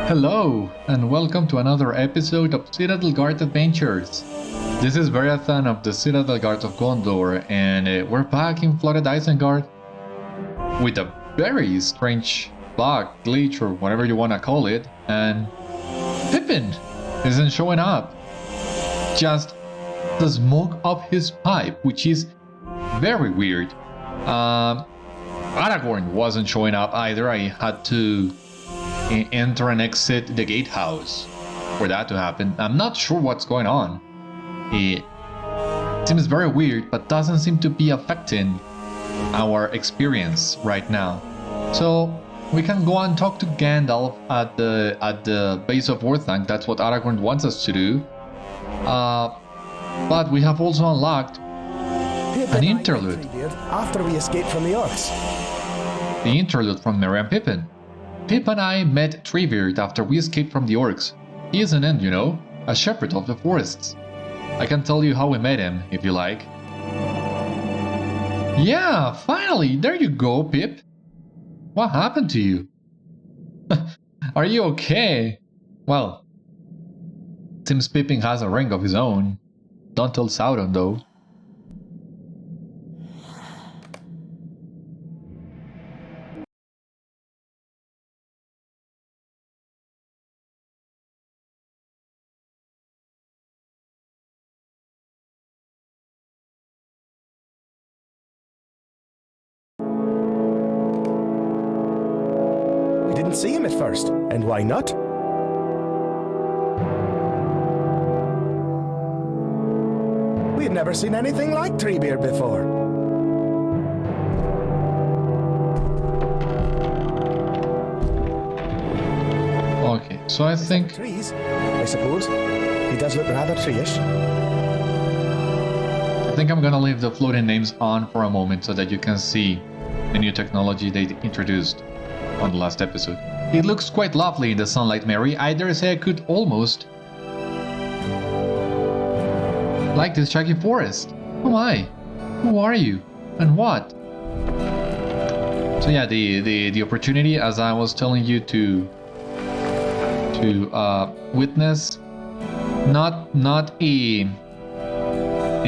Hello, and welcome to another episode of Citadel Guard Adventures. This is Beriathan of the Citadel Guard of Gondor, and we're back in flooded Isengard with a very strange bug, glitch, or whatever you want to call it, and Pippin isn't showing up. Just the smoke up his pipe, which is very weird. Aragorn wasn't showing up either. I had to enter and exit the gatehouse for that to happen. I'm not sure what's going on. It seems very weird, but doesn't seem to be affecting our experience right now. So we can go and talk to Gandalf at the base of Orthanc. That's what Aragorn wants us to do. But we have also unlocked an interlude. After we escaped from the Orcs. The interlude from Merry and Pippin. Pip and I met Treebeard after we escaped from the Orcs. He is an Ent, you know, a shepherd of the forests. I can tell you how we met him, if you like. Yeah, finally, there you go, Pip. What happened to you? Are you okay? Well, seems Pippin has a ring of his own. Don't tell Sauron, though. We didn't see him at first, and why not? We had never seen anything like Treebeard before. Okay, so I think... Trees, I suppose. He does look rather treeish. I think I'm gonna leave the floating names on for a moment so that you can see the new technology they introduced on the last episode. It looks quite lovely in the sunlight, Mary. I dare say I could almost like this shaggy forest. Oh my, who are you and what? So yeah, the opportunity, as I was telling you, to witness not a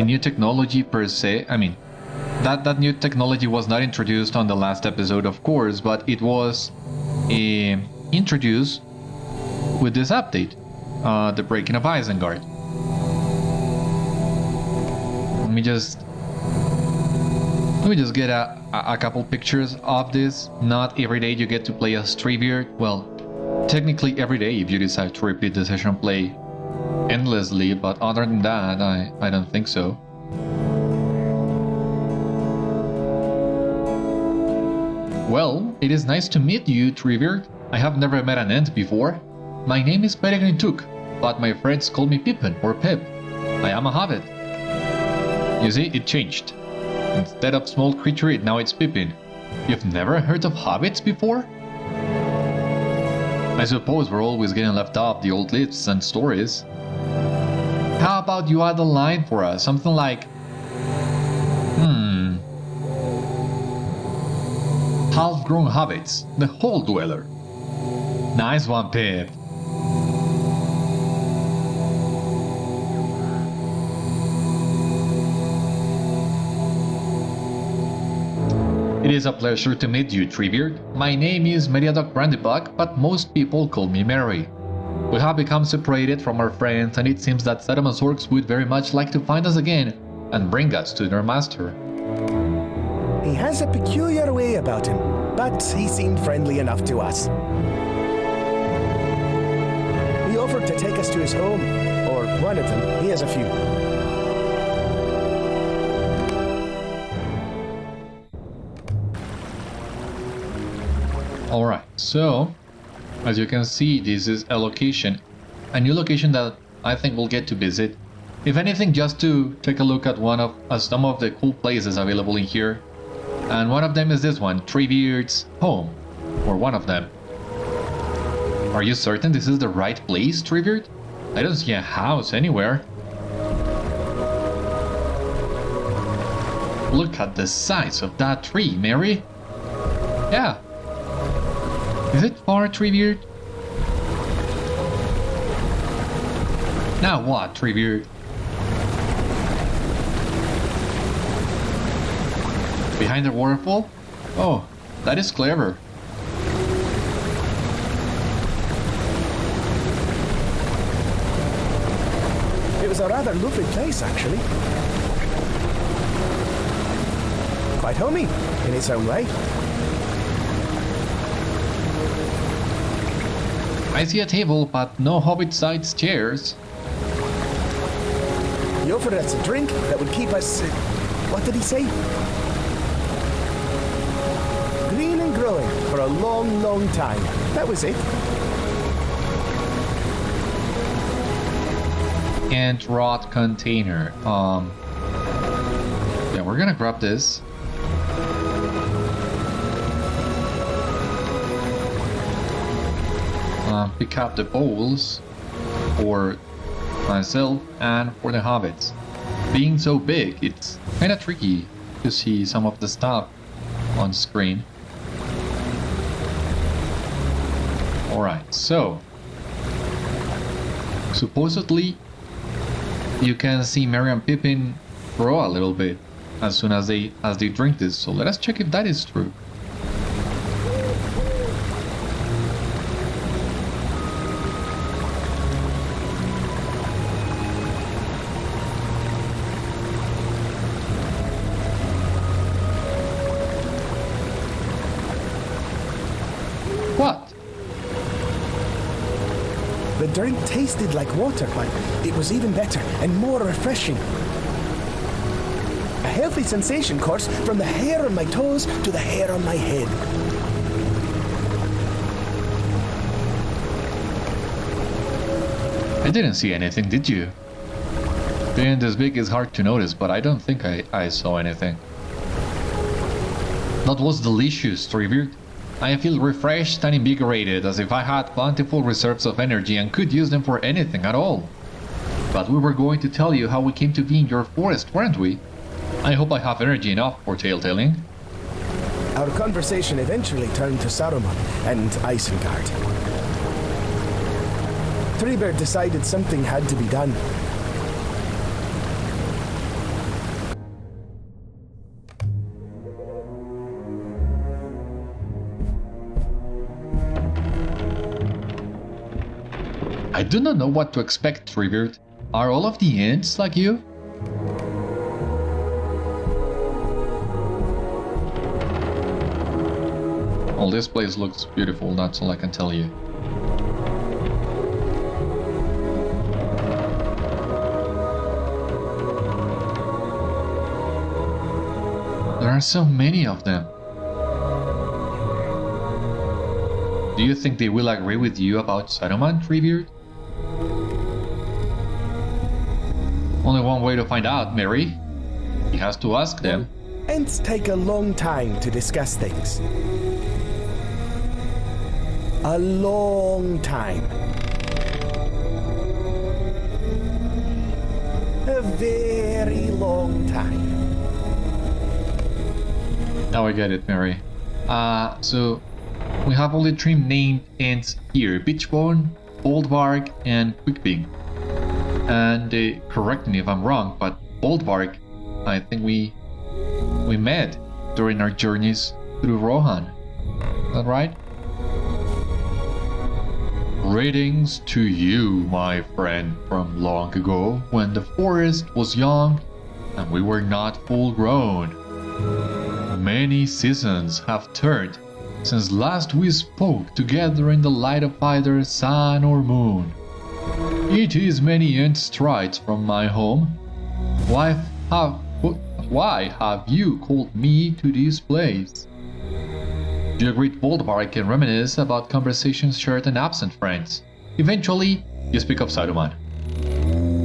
new technology per se. I mean, that new technology was not introduced on the last episode, of course, but it was introduced with this update, the breaking of Isengard. Let me just get a couple pictures of this. Not every day you get to play as Treebeard. Well, technically every day if you decide to repeat the session play endlessly, but other than that, I don't think so. Well, it is nice to meet you, Treebeard. I have never met an Ent before. My name is Peregrine Took, but my friends call me Pippin or Pip. I am a hobbit. You see, it changed. Instead of small creature, now it's Pippin. You've never heard of hobbits before? I suppose we're always getting left off the old lists and stories. How about you add a line for us? Something like... half-grown hobbits, the Hole Dweller. Nice one, Pip. It is a pleasure to meet you, Treebeard. My name is Meriadoc Brandybuck, but most people call me Mary. We have become separated from our friends, and it seems that Saruman's orcs would very much like to find us again and bring us to their master. He has a peculiar way about him, but he seemed friendly enough to us. He offered to take us to his home, or one of them. He has a few. Alright, so as you can see, this is a new location that I think we'll get to visit. If anything, just to take a look at some of the cool places available in here. And one of them is this one, Treebeard's home, or one of them. Are you certain this is the right place, Treebeard? I don't see a house anywhere. Look at the size of that tree, Mary. Yeah. Is it far, Treebeard? Now what, Treebeard? Behind the waterfall? Oh, that is clever. It was a rather lovely place, actually. Quite homey, in its own way. I see a table, but no hobbit-sized chairs. He offered us a drink that would keep us... what did he say? Green and growing for a long, long time. That was it. And rot container. Yeah, we're gonna grab this. Pick up the bowls for myself and for the hobbits. Being so big, it's kinda tricky to see some of the stuff on screen. Alright, so supposedly you can see Merry and Pippin grow a little bit as soon as they drink this, so let us check if that is true. What? The drink tasted like water, but it was even better and more refreshing. A healthy sensation course from the hair on my toes to the hair on my head. I didn't see anything, did you? Being this big is hard to notice, but I don't think I saw anything. That was delicious, Treebeard. I feel refreshed and invigorated, as if I had plentiful reserves of energy and could use them for anything at all. But we were going to tell you how we came to be in your forest, weren't we? I hope I have energy enough for tale-telling. Our conversation eventually turned to Saruman and Isengard. Treebeard decided something had to be done. I do not know what to expect, Treebeard. Are all of the Ents like you? Well, this place looks beautiful, that's all I can tell you. There are so many of them. Do you think they will agree with you about Saruman, Treebeard? Only one way to find out, Mary. He has to ask them. Ents take a long time to discuss things. A long time. A very long time. Now I get it, Mary. So we have only three named Ents here: Beachbone, Boldbark, and Quickbeak. And correct me if I'm wrong, but Boldbark, I think we met during our journeys through Rohan. Is that right? Greetings to you, my friend, from long ago, when the forest was young and we were not full grown. Many seasons have turned since last we spoke together in the light of either sun or moon. It is many Ent strides from my home. Why have you called me to this place? You greet Boldbark and reminisce about conversations shared and absent friends. Eventually, you speak of Saruman.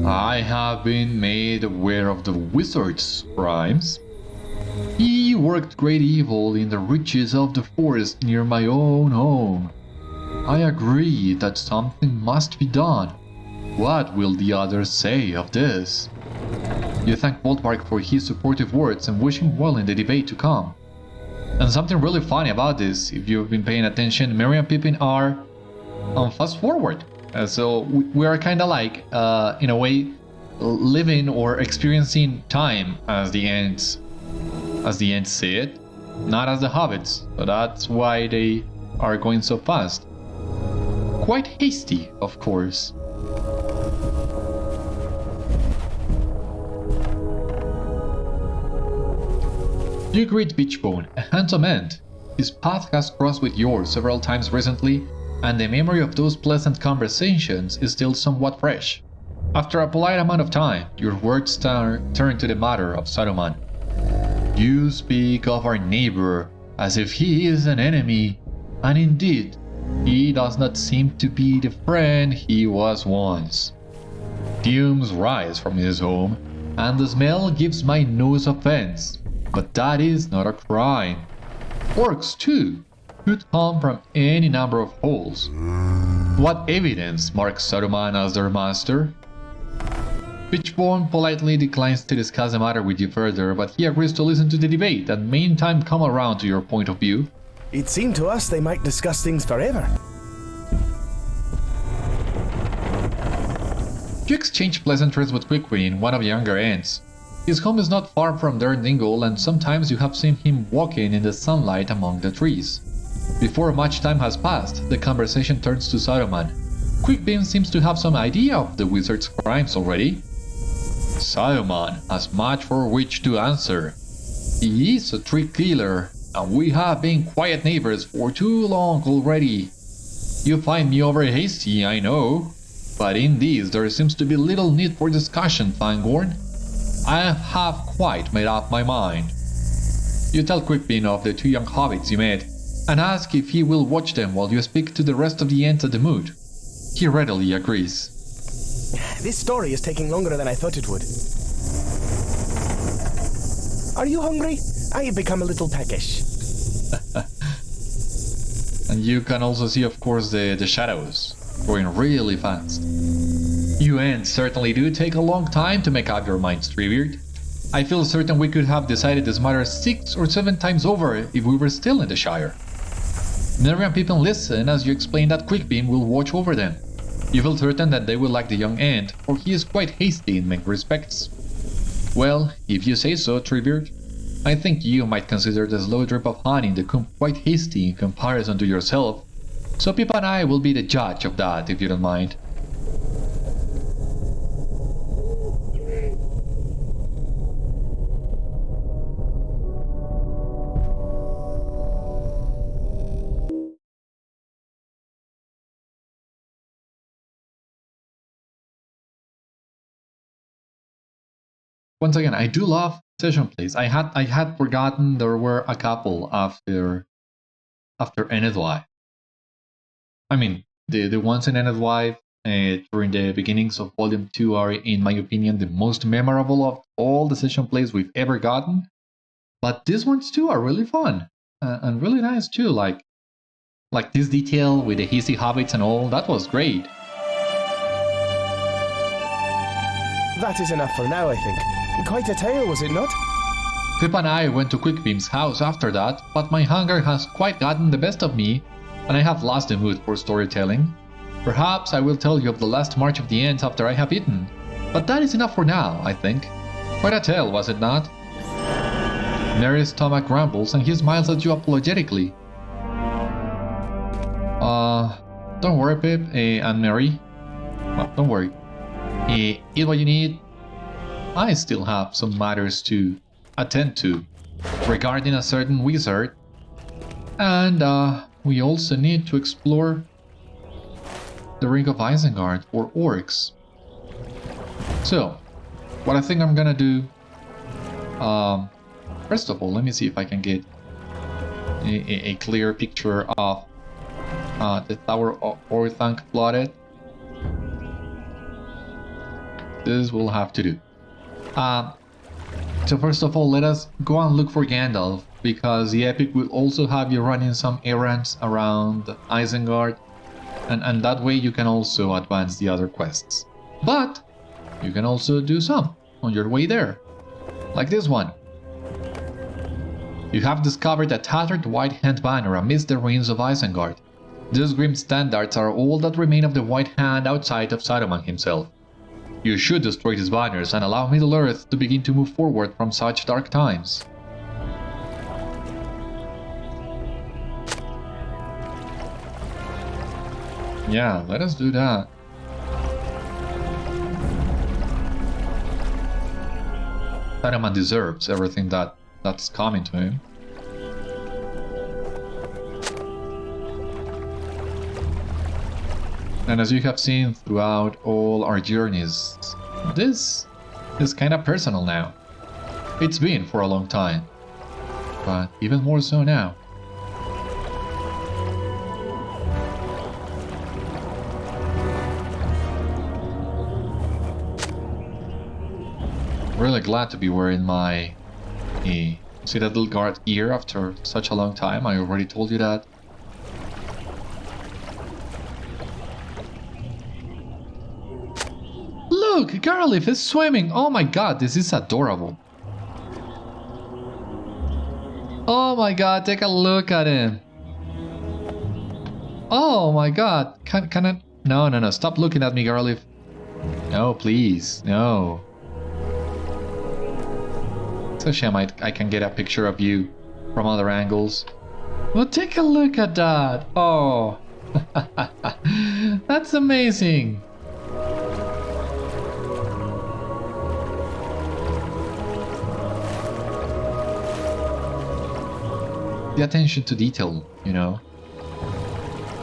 I have been made aware of the wizard's crimes. He worked great evil in the reaches of the forest near my own home. I agree that something must be done. What will the others say of this? You thank Boldbark for his supportive words and wish him well in the debate to come. And something really funny about this, if you've been paying attention, Merry and Pippin are on fast forward. So we are kind of like, in a way, living or experiencing time as the Ents see it, not as the hobbits. So that's why they are going so fast. Quite hasty, of course. You greet Beachbone, a handsome Ent. His path has crossed with yours several times recently, and the memory of those pleasant conversations is still somewhat fresh. After a polite amount of time, your words turn to the matter of Saruman. You speak of our neighbor as if he is an enemy, and indeed, he does not seem to be the friend he was once. Fumes rise from his home, and the smell gives my nose offense, but that is not a crime. Orcs, too, could come from any number of holes. What evidence marks Saruman as their master? Beachbone politely declines to discuss the matter with you further, but he agrees to listen to the debate and meantime come around to your point of view. It seemed to us they might discuss things forever. You exchange pleasantries with Quickwin, one of the younger Ents. His home is not far from their dingle, and sometimes you have seen him walking in the sunlight among the trees. Before much time has passed, the conversation turns to Saruman. Quickbeam seems to have some idea of the wizard's crimes already. Saruman has much for which to answer. He is a tree killer, and we have been quiet neighbors for too long already. You find me over hasty, I know, but in this there seems to be little need for discussion, Fangorn. I have quite made up my mind. You tell Quickbeam of the 2 young hobbits you met, and ask if he will watch them while you speak to the rest of the Ents at the moot. He readily agrees. This story is taking longer than I thought it would. Are you hungry? I have become a little peckish. And you can also see, of course, the shadows going really fast. You Ents certainly do take a long time to make up your minds, Treebeard. I feel certain we could have decided this matter 6 or 7 times over if we were still in the Shire. Nerian people listen as you explain that Quickbeam will watch over them. You feel certain that they will like the young Ent, for he is quite hasty in many respects. Well, if you say so, Treebeard, I think you might consider the slow drip of honey in the comb quite hasty in comparison to yourself, so Pip and I will be the judge of that if you don't mind. Once again, I do love session plays. I had forgotten there were a couple after Enedwife. I mean, the ones in Enedwife during the beginnings of Volume 2 are, in my opinion, the most memorable of all the session plays we've ever gotten. But these ones too are really fun and really nice too. Like this detail with the hissy hobbits and all, that was great. That is enough for now, I think. Quite a tale, was it not? Pip and I went to Quickbeam's house after that, but my hunger has quite gotten the best of me, and I have lost the mood for storytelling. Perhaps I will tell you of the last march of the Ents after I have eaten, but that is enough for now, I think. Quite a tale, was it not? Mary's stomach grumbles and he smiles at you apologetically. Don't worry, Pip, and Mary. Well, don't worry. Eat what you need. I still have some matters to attend to regarding a certain wizard, and we also need to explore the Ring of Isengard for Orcs. So, what I think I'm gonna do, first of all, let me see if I can get a clear picture of the Tower of Orthanc plotted. This will have to do. So first of all, let us go and look for Gandalf, because the epic will also have you running some errands around Isengard, and that way you can also advance the other quests. But you can also do some on your way there, like this one. You have discovered a tattered white hand banner amidst the ruins of Isengard. These grim standards are all that remain of the White Hand outside of Saruman himself. You should destroy these banners and allow Middle-earth to begin to move forward from such dark times. Yeah, let us do that. Saruman deserves everything that's coming to him. And as you have seen throughout all our journeys, this is kind of personal now. It's been for a long time, but even more so now. Really glad to be wearing my Citadel Guard gear after such a long time. I already told you that. Look, Garliff is swimming! Oh my god, this is adorable. Oh my god, take a look at him. Oh my god, can I... No, stop looking at me, Garliff. No, please, no. It's a shame I can get a picture of you from other angles. Well, take a look at that. Oh, that's amazing. The attention to detail, you know.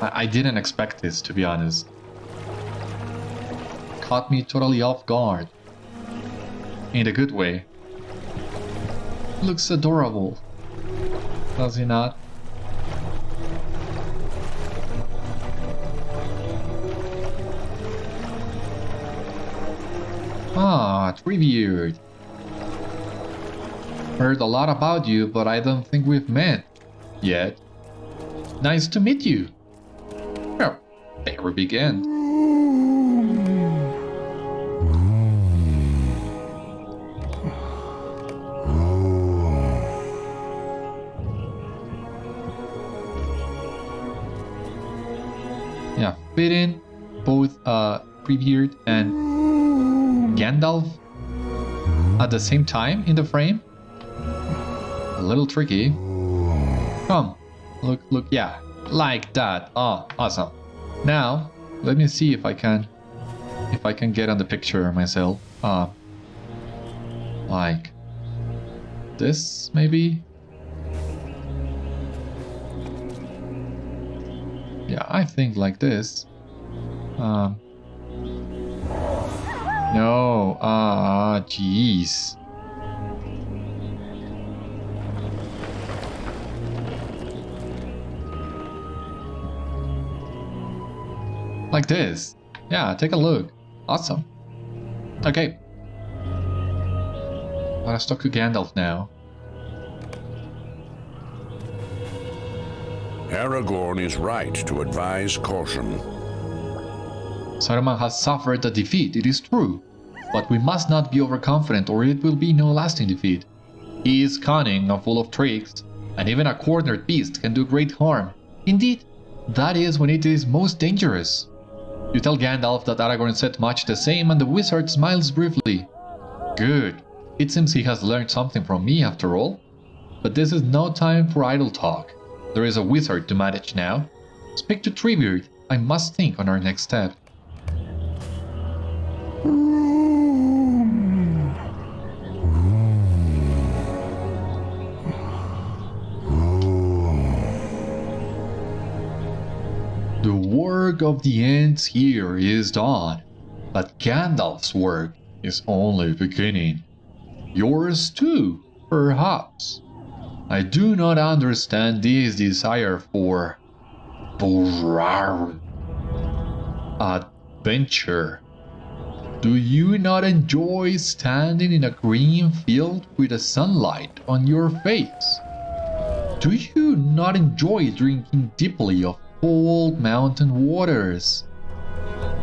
I didn't expect this, to be honest. Caught me totally off guard. In a good way. Looks adorable. Does he not? Ah, Treebeard. Heard a lot about you, but I don't think we've met yet. Nice to meet you. Well, there we begin. Yeah, fitting both Treebeard and Gandalf at the same time in the frame. A little tricky. Come, look, yeah, like that. Oh, awesome. Now, let me see if I can get on the picture myself. Like this, maybe? Yeah, I think like this. No, jeez. Like this. Yeah, take a look. Awesome. Okay. Let's talk to Gandalf now. Aragorn is right to advise caution. Saruman has suffered a defeat, it is true. But we must not be overconfident or it will be no lasting defeat. He is cunning and full of tricks, and even a cornered beast can do great harm. Indeed, that is when it is most dangerous. You tell Gandalf that Aragorn said much the same and the wizard smiles briefly. Good. It seems he has learned something from me after all. But this is no time for idle talk. There is a wizard to manage now. Speak to Treebeard. I must think on our next step. The work of the Ents here is done, but Gandalf's work is only beginning. Yours too, perhaps. I do not understand this desire for adventure. Do you not enjoy standing in a green field with the sunlight on your face? Do you not enjoy drinking deeply of cold mountain waters?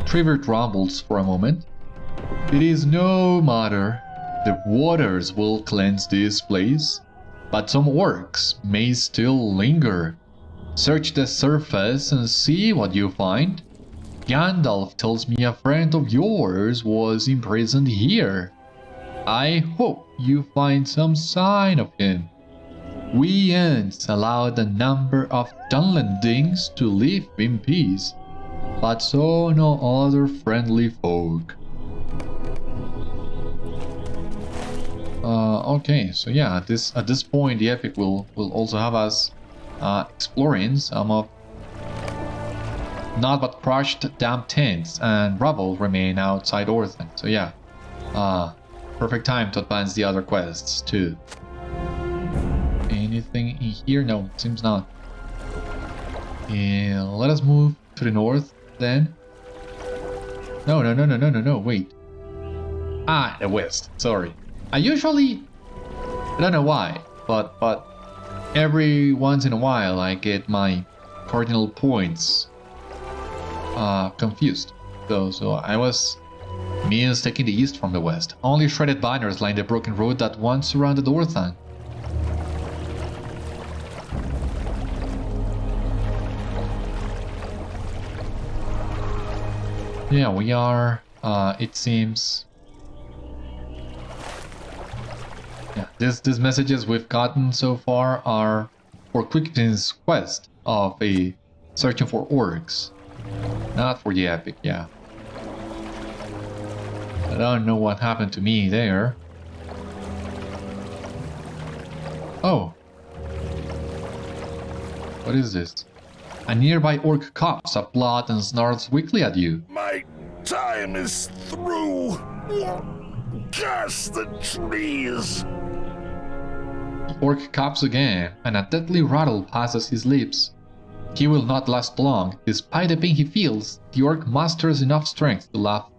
Treebeard rumbles for a moment. It is no matter. The waters will cleanse this place, but some orcs may still linger. Search the surface and see what you find. Gandalf tells me a friend of yours was imprisoned here. I hope you find some sign of him. We Ents allowed a number of Dunlendings to live in peace, but so no other friendly folk. Okay, so yeah, at this point the epic will also have us exploring some of not but crushed damp tents and rubble remain outside Orthan. So yeah, perfect time to advance the other quests too. Anything in here? No, seems not. Let us move to the north then. No, wait. Ah, the west, sorry. I don't know why, but every once in a while I get my cardinal points confused. So I was mistaking the east from the west. Only shredded banners line the broken road that once surrounded Orthan. Yeah, we are, it seems... Yeah, these messages we've gotten so far are for Quickfin's quest of a searching for orcs. Not for the epic, yeah. I don't know what happened to me there. Oh. What is this? A nearby orc coughs up blood and snarls weakly at you. My time is through. Curse the trees. The orc coughs again, and a deadly rattle passes his lips. He will not last long. Despite the pain he feels, the orc musters enough strength to laugh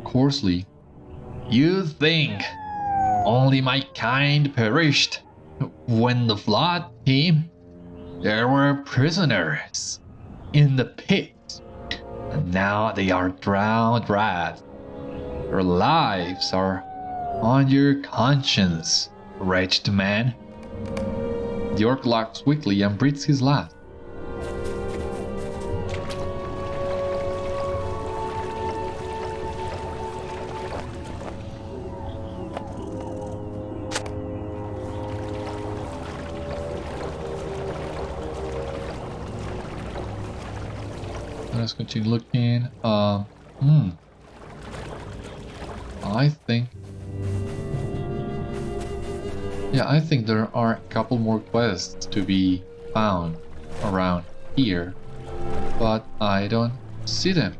coarsely. You think only my kind perished? When the flood came, there were prisoners in the pit, and now they are drowned rats. Your lives are on your conscience, wretched man. The orc laughs quickly and breathes his last. Let's continue looking. I think... Yeah, I think there are a couple more quests to be found around here, but I don't see them.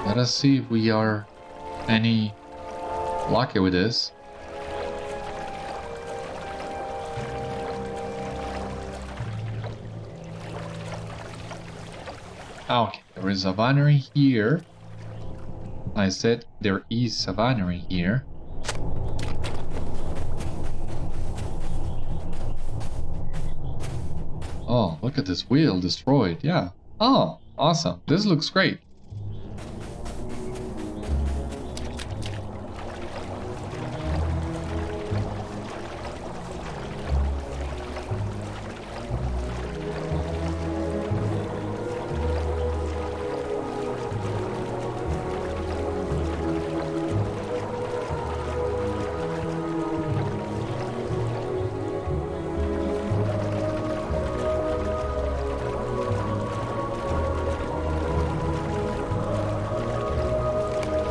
Let us see if we are any lucky with this. Okay, there is a binary here. I said there is a binary here. Oh, look at this wheel destroyed, yeah. Oh, awesome, this looks great.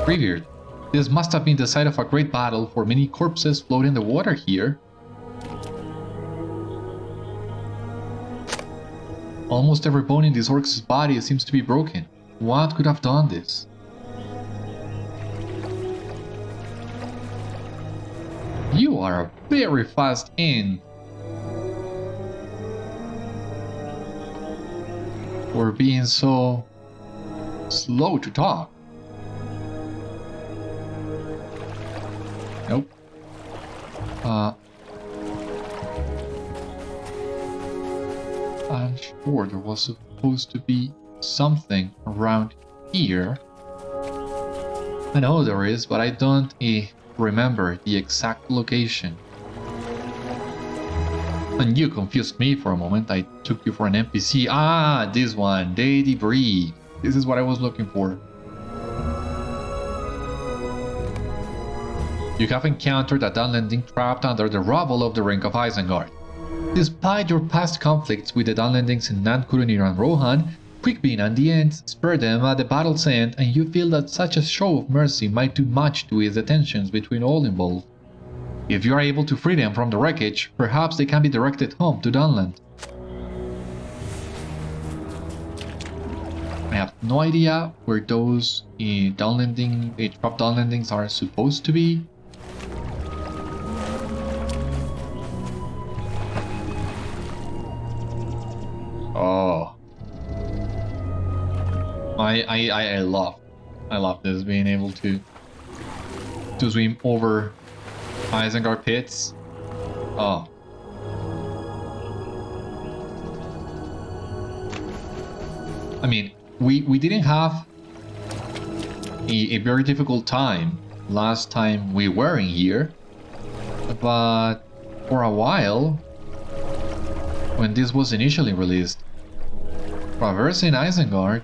Treebeard. This must have been the site of a great battle, for many corpses float in the water here. Almost every bone in this orc's body seems to be broken. What could have done this? You are a very fast Ent. For being so slow to talk. Nope. I'm sure there was supposed to be something around here. I know there is, but I don't remember the exact location. And you confused me for a moment. I took you for an NPC. Ah, this one, the debris. This is what I was looking for. You have encountered a Dunlending trapped under the rubble of the Ring of Isengard. Despite your past conflicts with the Dunlendings in Nankurunir and Rohan, Quickbean and the Ents spare them at the battle's end, and you feel that such a show of mercy might do much to ease the tensions between all involved. If you are able to free them from the wreckage, perhaps they can be directed home to Dunland. I have no idea where those trapped Dunlendings are supposed to be. Oh, I love this, being able to swim over Isengard pits. Oh, I mean, we didn't have a very difficult time last time we were in here, but for a while, when this was initially released, traversing Isengard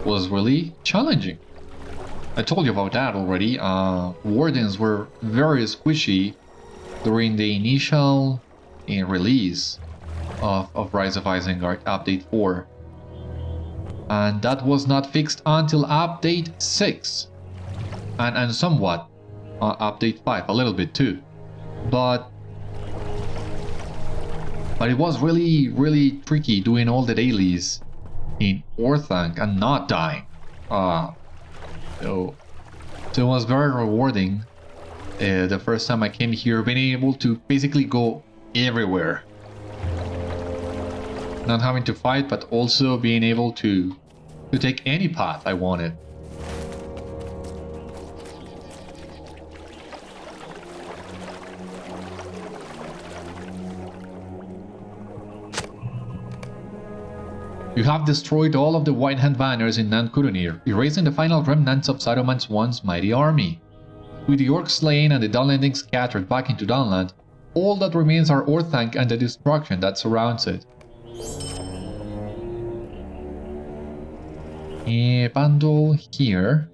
was really challenging. I told you about that already. Wardens were very squishy during the initial release of Rise of Isengard Update 4. And that was not fixed until Update 6. And somewhat Update 5, a little bit too. But it was really tricky doing all the dailies in Orthanc and not dying. So it was very rewarding the first time I came here, being able to basically go everywhere. Not having to fight, but also being able to take any path I wanted. You have destroyed all of the White Hand banners in Nankurunir, erasing the final remnants of Saruman's once mighty army. With the Orcs slain and the Dunlendings scattered back into Dunland, all that remains are Orthanc and the destruction that surrounds it. A bundle here.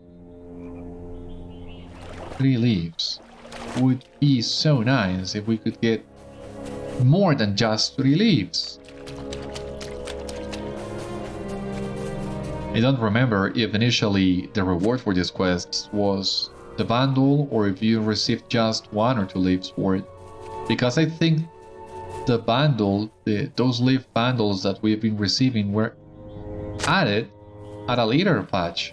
3 leaves. Would be so nice if we could get more than just 3 leaves. I don't remember if initially the reward for these quests was the bundle or if you received just 1 or 2 leaves for it. Because I think the bundle, those leaf bundles that we've been receiving were added at a later patch.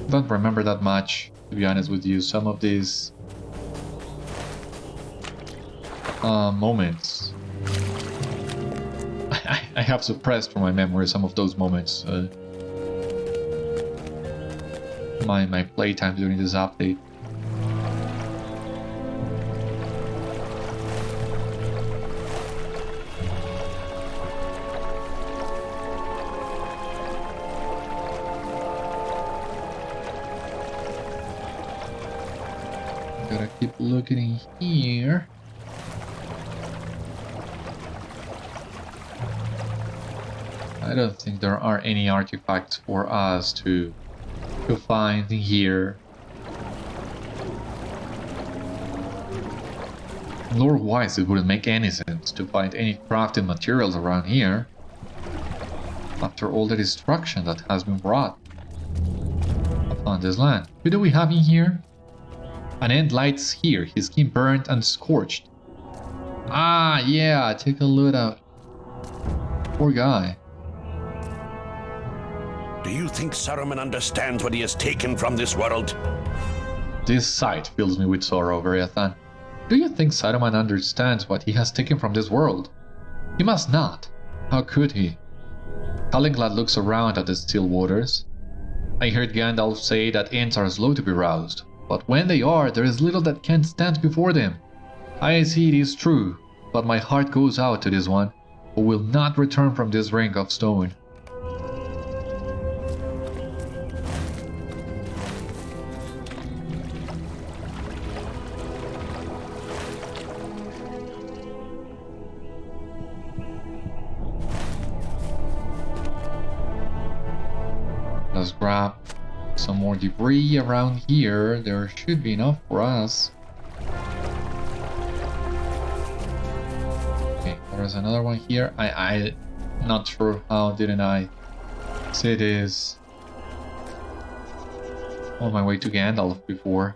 Don't remember that much, to be honest with you. Some of these moments I have suppressed from my memory some of those moments. My playtime during this update. Gotta keep looking in here. I don't think there are any artifacts for us to find here. Lore-wise, it wouldn't make any sense to find any crafted materials around here after all the destruction that has been wrought upon this land. Who do we have in here? An Ent lights here, his skin burnt and scorched. Ah, yeah, take a look at... Poor guy. Do you think Saruman understands what he has taken from this world? This sight fills me with sorrow, Beriathan. Do you think Saruman understands what he has taken from this world? He must not. How could he? Callinglad looks around at the still waters. I heard Gandalf say that Ents are slow to be roused, but when they are, there is little that can stand before them. I see it is true, but my heart goes out to this one, who will not return from this ring of stone. Let's grab some more debris around here. There should be enough for us. Okay, there's another one here. I'm not sure how didn't I see this on my way to Gandalf before.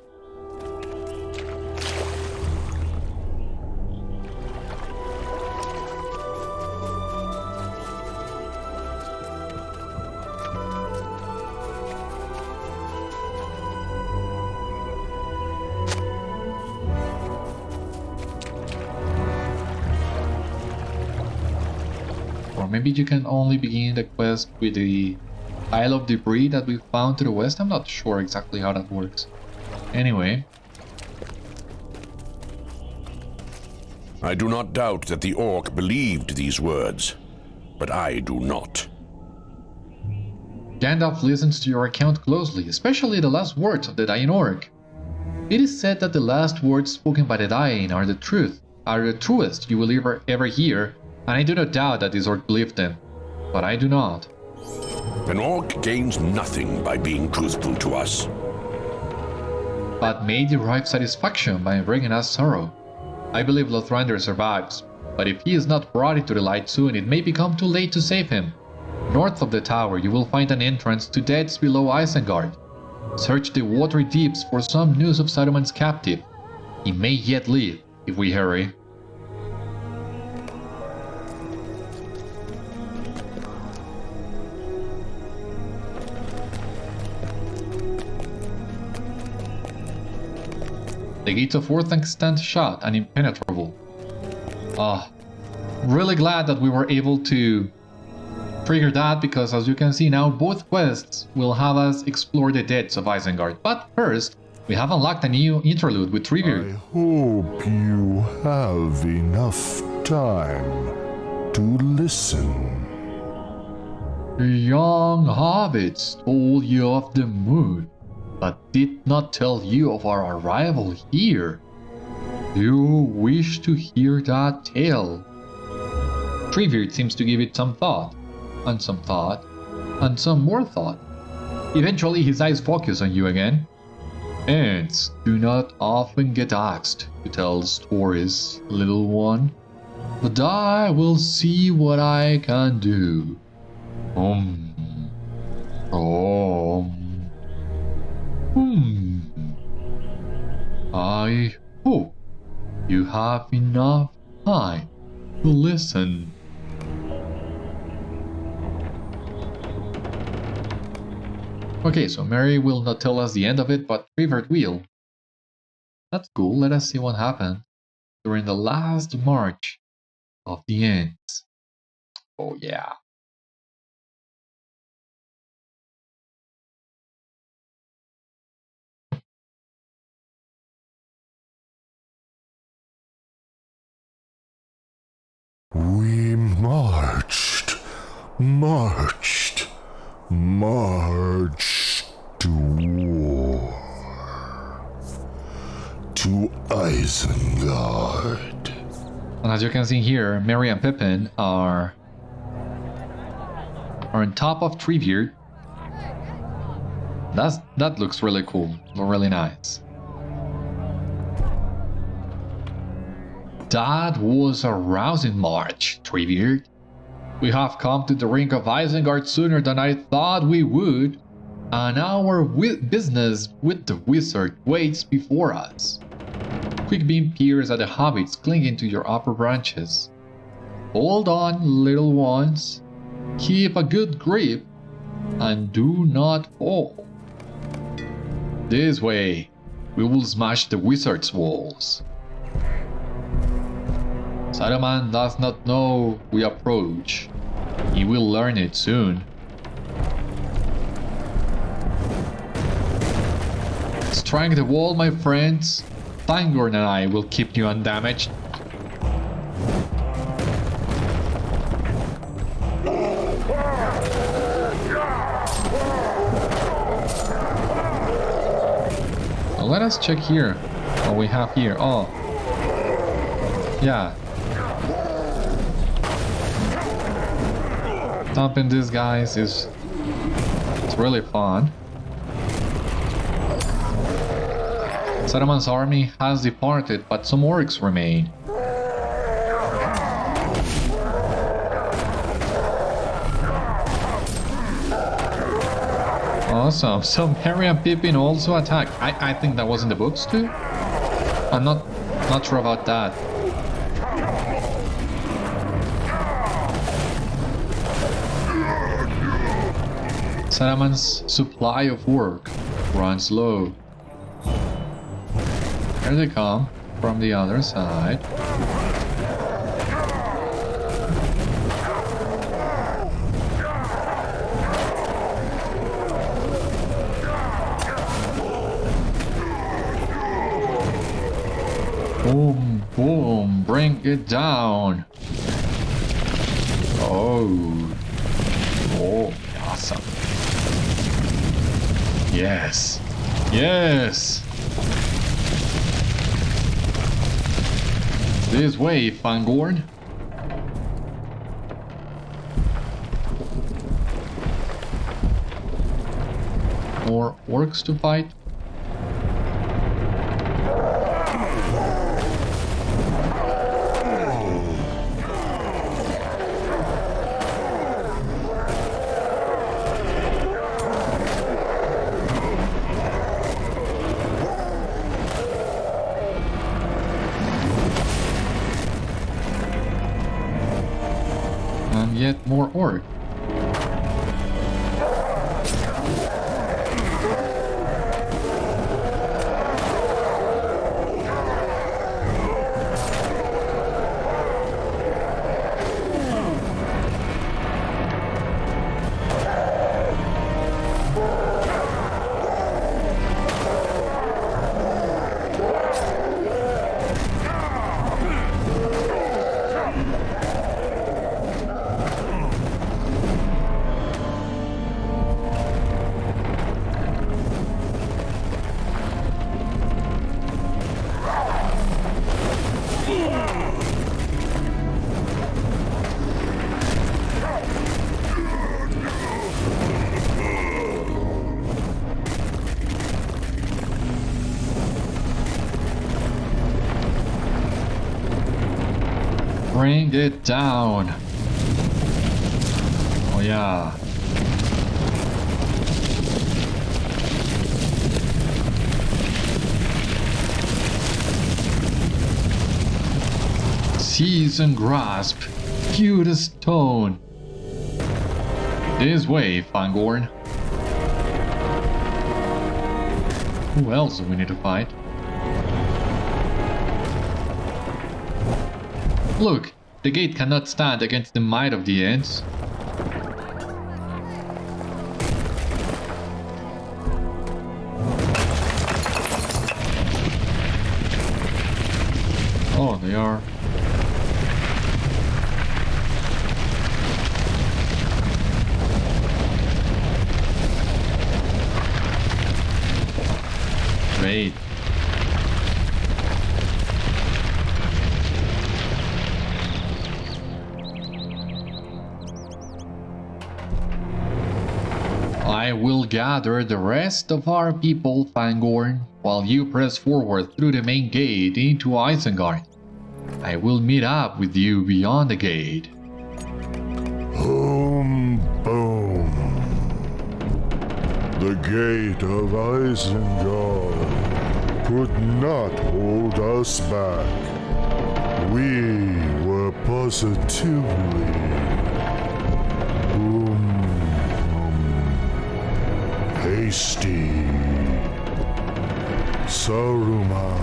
Maybe you can only begin the quest with the pile of debris that we found to the west. I'm not sure exactly how that works. Anyway. I do not doubt that the orc believed these words, but I do not. Gandalf listens to your account closely, especially the last words of the dying orc. It is said that the last words spoken by the dying are the truest you will ever hear. And I do not doubt that this orc believed them, but I do not. An orc gains nothing by being truthful to us. But may derive satisfaction by bringing us sorrow. I believe Lothrandir survives, but if he is not brought into the light soon, it may become too late to save him. North of the tower, you will find an entrance to depths below Isengard. Search the watery deeps for some news of Saruman's captive. He may yet live, if we hurry. The gates of Orthanc stand shut and impenetrable. Really glad that we were able to trigger that, because as you can see now, both quests will have us explore the depths of Isengard. But first, we have unlocked a new interlude with Treebeard. I hope you have enough time to listen. The young hobbits told you of the moon, but did not tell you of our arrival here. You wish to hear that tale? Treebeard seems to give it some thought, and some thought, and some more thought. Eventually his eyes focus on you again. Ents do not often get asked to tell stories, little one, but I will see what I can do. I hope you have enough time to listen. Okay, so Mary will not tell us the end of it, but Treebeard will. That's cool. Let us see what happened during the last march of the Ents. Oh yeah. We marched to war, to Isengard. And as you can see here, Merry and Pippin are on top of Treebeard. That looks really cool, really nice. That was a rousing march, Treebeard. We have come to the ring of Isengard sooner than I thought we would, and our business with the wizard waits before us. Quickbeam peers at the hobbits clinging to your upper branches. Hold on, little ones. Keep a good grip, and do not fall. This way, we will smash the wizard's walls. Saruman does not know we approach. He will learn it soon. Strike the wall, my friends. Fangorn and I will keep you undamaged. Well, let us check here what we have here. Oh, yeah. Stomping these guys is really fun. Saruman's army has departed, but some orcs remain. Awesome. So Merry and Pippin also attack. I think that was in the books too. I'm not sure about that. Saruman's supply of work runs low. Here they come from the other side. Boom, boom, bring it down. Oh, awesome. Yes, yes. This way, Fangorn. More orcs to fight. And yet more orc. Bring it down. Oh yeah. Seize and grasp. Hew the stone. This way, Fangorn. Who else do we need to fight? Look, the gate cannot stand against the might of the Ents. Oh, they are. Great. I will gather the rest of our people, Fangorn, while you press forward through the main gate into Isengard. I will meet up with you beyond the gate. Boom, boom. The gate of Isengard could not hold us back. We were positively hasty. Saruman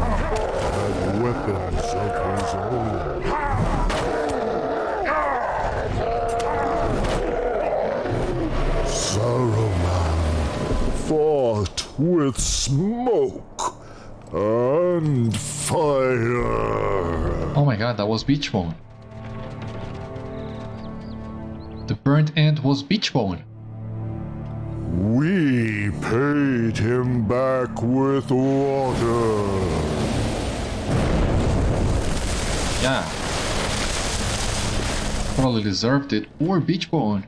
had weapons of his own. Saruman fought with smoke and fire. Oh my god, that was Beachbone. The burnt ant was Beachbone. We paid him back with water. Yeah. Probably deserved it. Or Beachbone.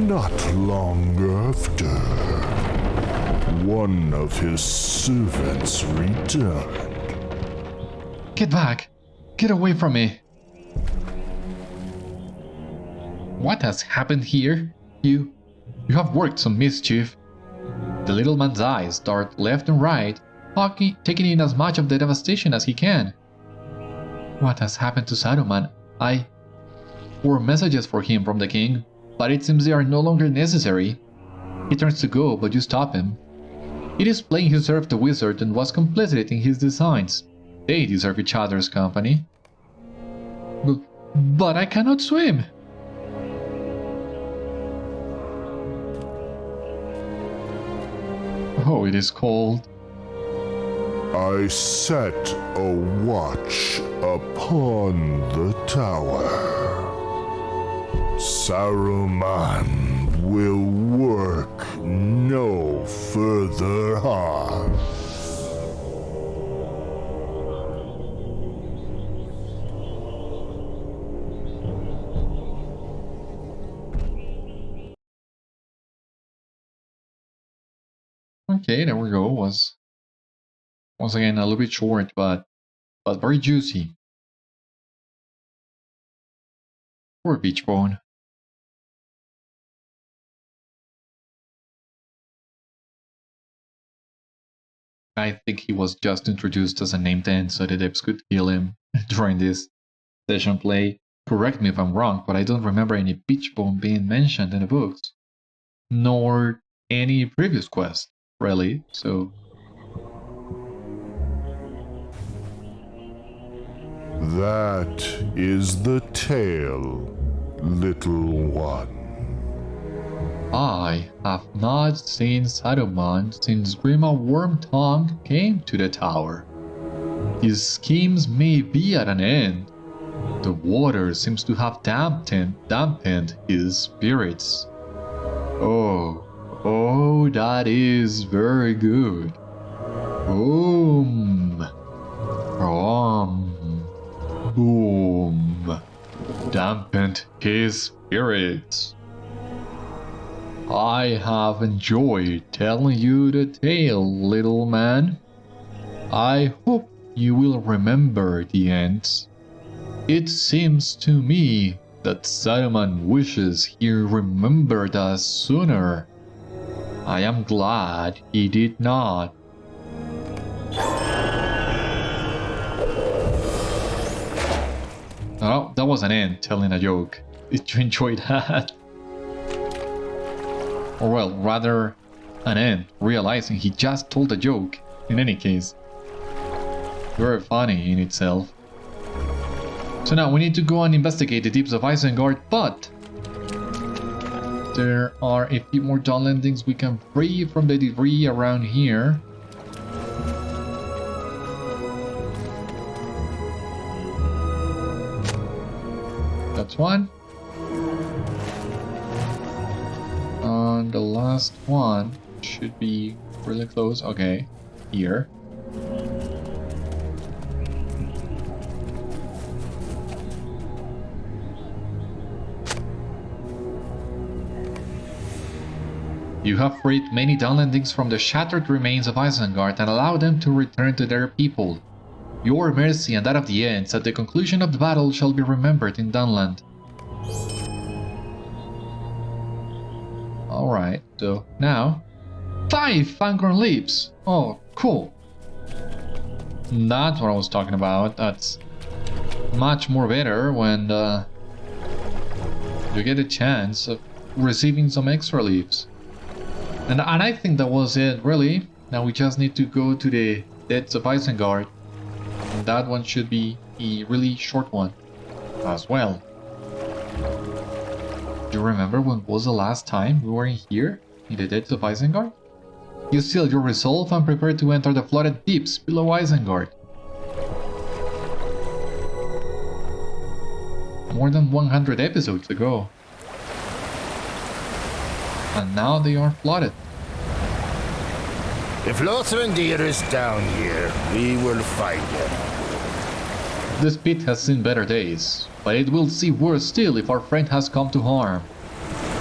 Not long after, one of his servants returned. Get back! Get away from me! What has happened here? You have worked some mischief. The little man's eyes dart left and right, taking in as much of the devastation as he can. What has happened to Saruman? I bore messages for him from the king, but it seems they are no longer necessary. He turns to go, but you stop him. It is plain he served the wizard and was complicit in his designs. They deserve each other's company. But I cannot swim! Oh, it is cold. I set a watch upon the tower. Saruman will work no further harm. Okay, there we go. Was once again a little bit short, but very juicy. Poor beach bone. I think he was just introduced as a named Ent so the devs could kill him during this session play. Correct me if I'm wrong, but I don't remember any beach bone being mentioned in the books, nor any previous quest. Really, so That is the tale, little one. I have not seen Saruman since Grima Wormtongue came to the tower. His schemes may be at an end. The water seems to have dampened his spirits. Oh, that is very good. Boom. Dampened his spirits. I have enjoyed telling you the tale, little man. I hope you will remember the Ents. It seems to me that Saruman wishes he remembered us sooner. I am glad he did not. Oh, that was an Ent telling a joke. Did you enjoy that? Or well, rather, an Ent realizing he just told a joke. In any case, very funny in itself. So now we need to go and investigate the Pits of Isengard, but there are a few more dawn landings we can free from the debris around here. That's one. And the last one should be really close. Okay, here. You have freed many downlandings from the shattered remains of Isengard and allowed them to return to their people. Your mercy and that of the Ents at the conclusion of the battle shall be remembered in Dunland. Alright, so now 5 Fangorn Leaps! Oh, cool. That's what I was talking about. That's much more better when you get a chance of receiving some extra leaps. And I think that was it, really. Now we just need to go to the Pits of Isengard. And that one should be a really short one as well. Do you remember when was the last time we were in here, in the Pits of Isengard? You sealed your resolve and prepared to enter the flooded deeps below Isengard. More than 100 episodes ago. And now they are flooded. If Lothrandir is down here, we will find him. This pit has seen better days, but it will see worse still if our friend has come to harm.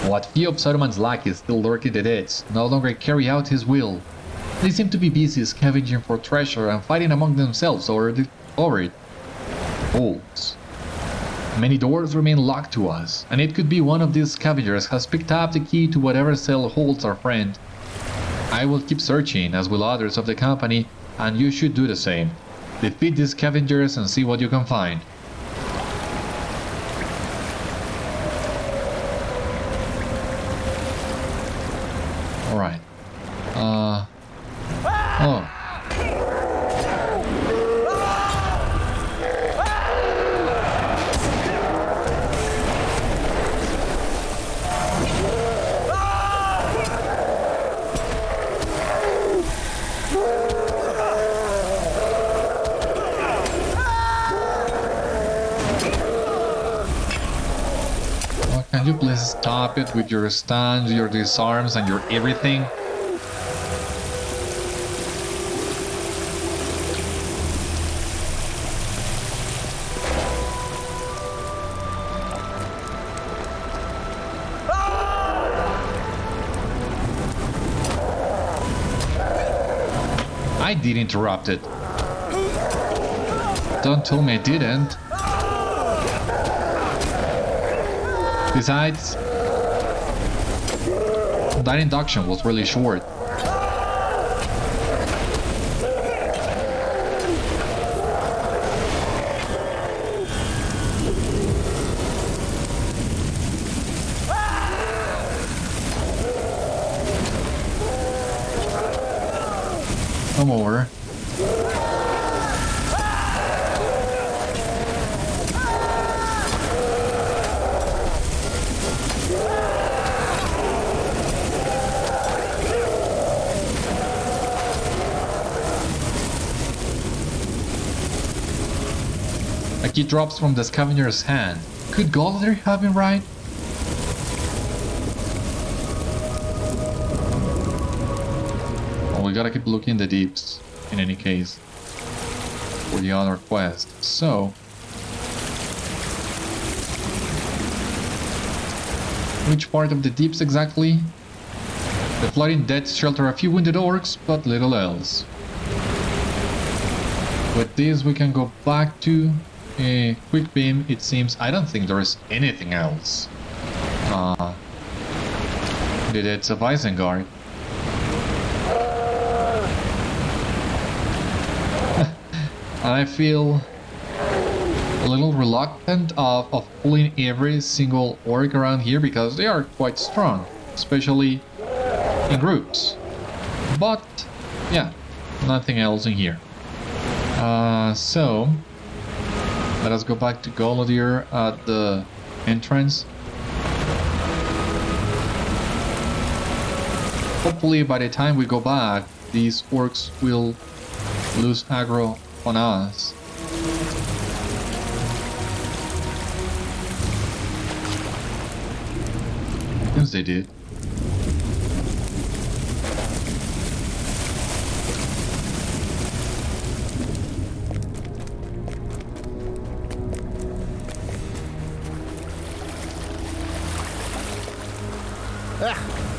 What few of Saruman's lackeys still lurk in the depths no longer carry out his will. They seem to be busy scavenging for treasure and fighting among themselves over it. Fools. Many doors remain locked to us, and it could be one of these scavengers has picked up the key to whatever cell holds our friend. I will keep searching, as will others of the company, and you should do the same. Defeat these scavengers and see what you can find. Alright. Oh. Can you please stop it with your stuns, your disarms, and your everything? I did interrupt it. Don't tell me I didn't. Besides, that induction was really short. Come over. A key drops from the scavenger's hand. Could Gondor have been right? Well, we gotta keep looking in the deeps, in any case, for the other quest. So, which part of the deeps exactly? The flooding depths shelter a few wounded orcs, but little else. With this we can go back to a quick beam, it seems. I don't think there is anything else. The Pits of Isengard. And I feel a little reluctant of pulling every single orc around here because they are quite strong, especially in groups. But yeah, nothing else in here. So let us go back to Lothrandir at the entrance. Hopefully by the time we go back, these orcs will lose aggro on us. Yes, they did.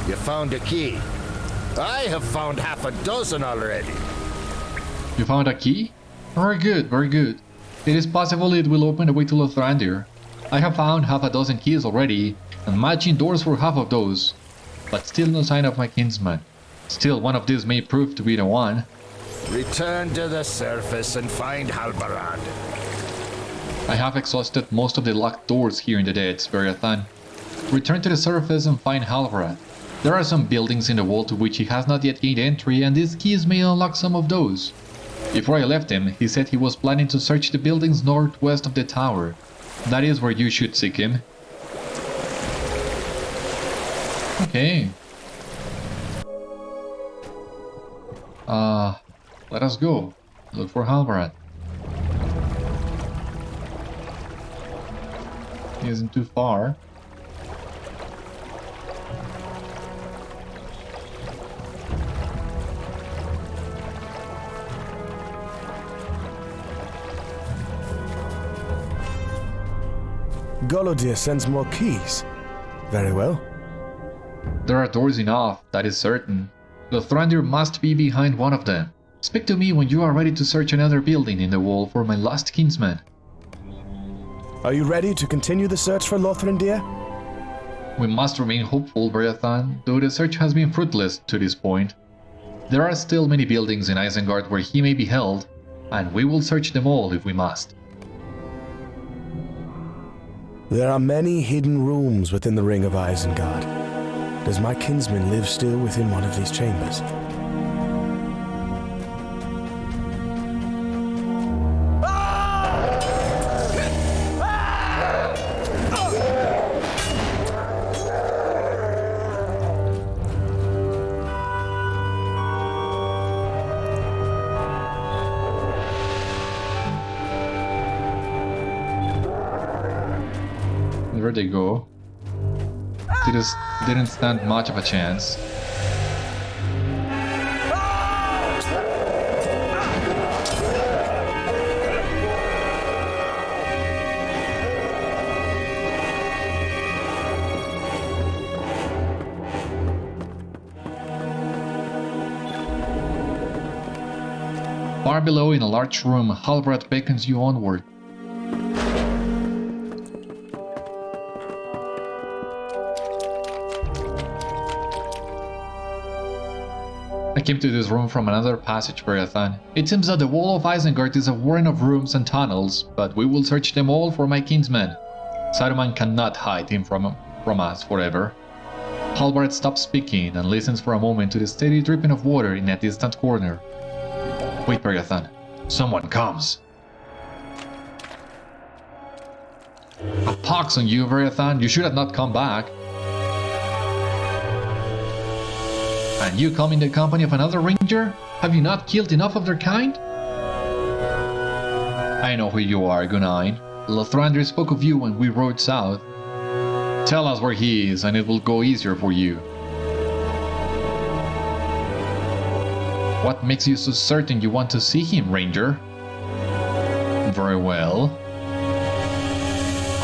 You found a key. I have found half a dozen already. You found a key? Very good, very good. It is possible it will open the way to Lothrandir. I have found half a dozen keys already, and matching doors for half of those. But still no sign of my kinsman. Still, one of these may prove to be the one. Return to the surface and find Halbarad. I have exhausted most of the locked doors here in the depths, Beriathan. Return to the surface and find Halbarad. There are some buildings in the wall to which he has not yet gained entry, and these keys may unlock some of those. Before I left him, he said he was planning to search the buildings northwest of the tower. That is where you should seek him. Okay. Let us go. Look for Halbarad. He isn't too far. Lothrandir sends more keys. Very well. There are doors enough, that is certain. Lothrandir must be behind one of them. Speak to me when you are ready to search another building in the wall for my lost kinsman. Are you ready to continue the search for Lothrandir? We must remain hopeful, Beriathan, though the search has been fruitless to this point. There are still many buildings in Isengard where he may be held, and we will search them all if we must. There are many hidden rooms within the Ring of Isengard. Does my kinsman live still within one of these chambers? There they go. Didn't stand much of a chance. Far below in a large room, Halbrand beckons you onward. I came to this room from another passage, Beriathan. It seems that the wall of Isengard is a warren of rooms and tunnels, but we will search them all for my kinsman. Saruman cannot hide him from us forever. Halbrand stops speaking and listens for a moment to the steady dripping of water in a distant corner. Wait, Beriathan. Someone comes. A pox on you, Beriathan. You should have not come back. And you come in the company of another ranger? Have you not killed enough of their kind? I know who you are, Gunnain. Lothrandir spoke of you when we rode south. Tell us where he is, and it will go easier for you. What makes you so certain you want to see him, ranger? Very well.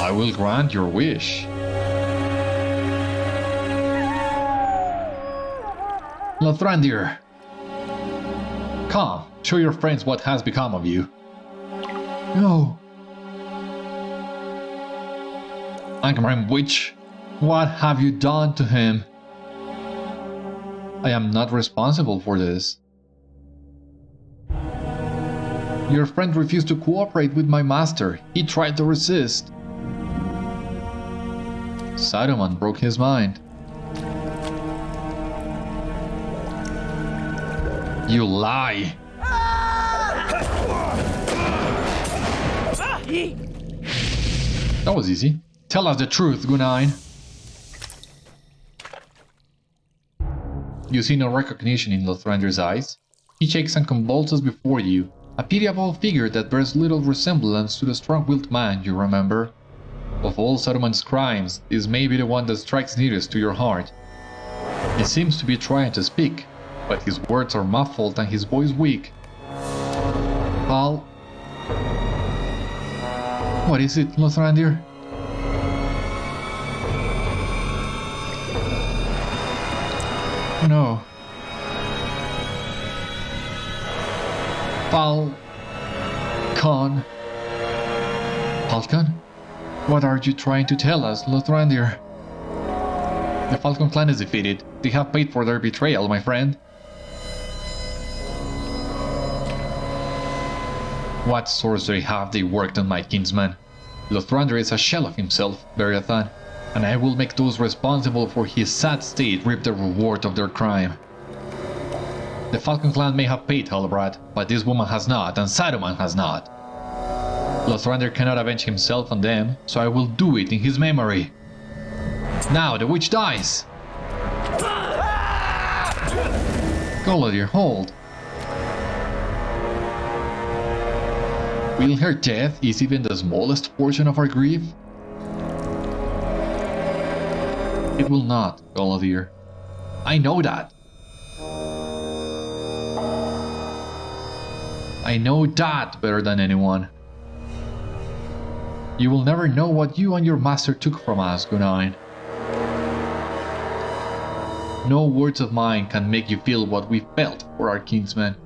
I will grant your wish. Lothrandir! Come, show your friends what has become of you. No. Angmar witch, what have you done to him? I am not responsible for this. Your friend refused to cooperate with my master. He tried to resist. Saruman broke his mind. You lie! That was easy. Tell us the truth, Gunnain. You see no recognition in Lothrandir's eyes. He shakes and convulses before you, a pitiable figure that bears little resemblance to the strong-willed man you remember. Of all Saruman's crimes, this may be the one that strikes nearest to your heart. He seems to be trying to speak, but his words are muffled and his voice weak. Val... What is it, Lothrandir? No. Falcon. Falcon? What are you trying to tell us, Lothrandir? The Falcon clan is defeated. They have paid for their betrayal, my friend. What sorcery have they worked on my kinsman? Lothrandir is a shell of himself, Beriathan, and I will make those responsible for his sad state reap the reward of their crime. The Falcon clan may have paid Halbrand, but this woman has not, and Saruman has not. Lothrandir cannot avenge himself on them, so I will do it in his memory. Now the witch dies! Golodier, hold! Will her death ease even the smallest portion of our grief? It will not, Golodier. I know that. I know that better than anyone. You will never know what you and your master took from us, Gunnain. No words of mine can make you feel what we felt for our kinsmen.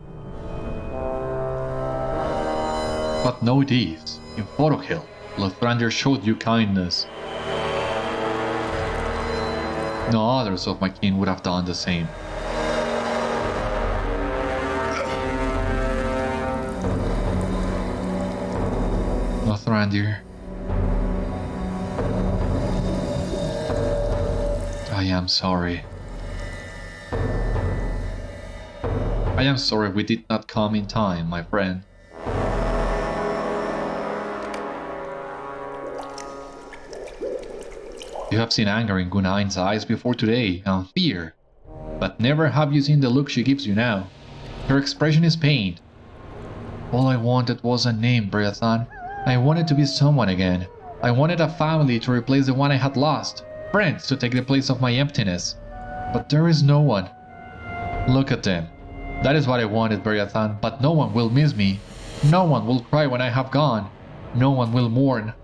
But know this, in Forohill, Lothrandir showed you kindness. No others of my kin would have done the same. Lothrandir, I am sorry. I am sorry we did not come in time, my friend. You have seen anger in Gunnhild's eyes before today, and fear, but never have you seen the look she gives you now. Her expression is pained. All I wanted was a name, Beriathan. I wanted to be someone again. I wanted a family to replace the one I had lost, friends to take the place of my emptiness. But there is no one. Look at them. That is what I wanted, Beriathan, but no one will miss me. No one will cry when I have gone. No one will mourn.